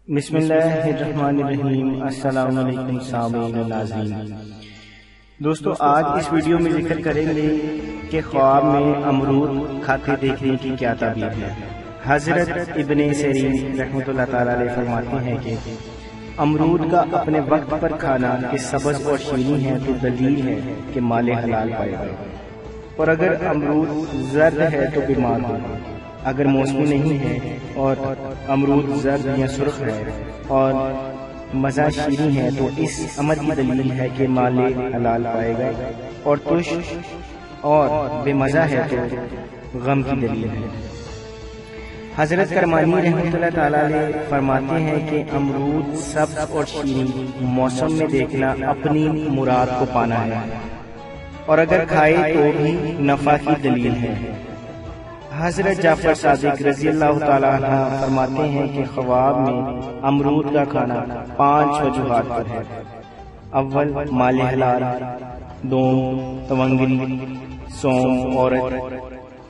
بسم اللہ الرحمن الرحیم۔ السلام علیکم سامعین ناظرین۔ دوستو، آج اس ویڈیو میں ذکر کریں گے کہ خواب میں امرود کھاتے دیکھنے کی کیا تعبیر ہے۔ حضرت ابن سیرین رحمۃ اللہ تعالی علیہ فرماتے ہیں کہ امرود کا اپنے وقت پر کھانا کہ سبز اور شیریں ہے تو دلیل ہے کہ مال حلال پائے گا، اور اگر امرود زرد ہے تو بیمار ہوگا۔ اگر موسمی نہیں ہے اور امرود زرد یا سرخ ہے اور مزہ شیریں ہے تو اس امر کی دلیل ہے کہ مال حلال پائے گا، اور ترش اور بے مزہ ہے تو غم کی دلیل ہے۔ حضرت کرمانی رحمۃ اللہ تعالی علیہ فرماتے ہیں کہ امرود سبز اور شیریں موسم میں دیکھنا اپنی مراد کو پانا ہے، اور اگر کھائے تو بھی نفع کی دلیل ہے۔ حضرت جعفر صادق رضی اللہ تعالیٰ عنہ فرماتے ہیں کہ خواب میں امرود کا کھانا 5 وجوہات پر ہے۔ اول، مال حلال، دوم، تونگری، سوم، عورت،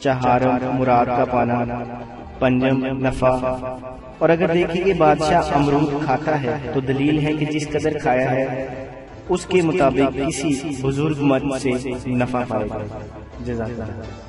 چہارم، مراد کا پانا، پنجم، نفع۔ اور اگر دیکھیں کہ بادشاہ امرود کھاتا ہے تو دلیل ہے کہ جس قدر کھایا ہے اس کے مطابق کسی بزرگ مرد سے نفع پائے گا۔ جزاک اللہ۔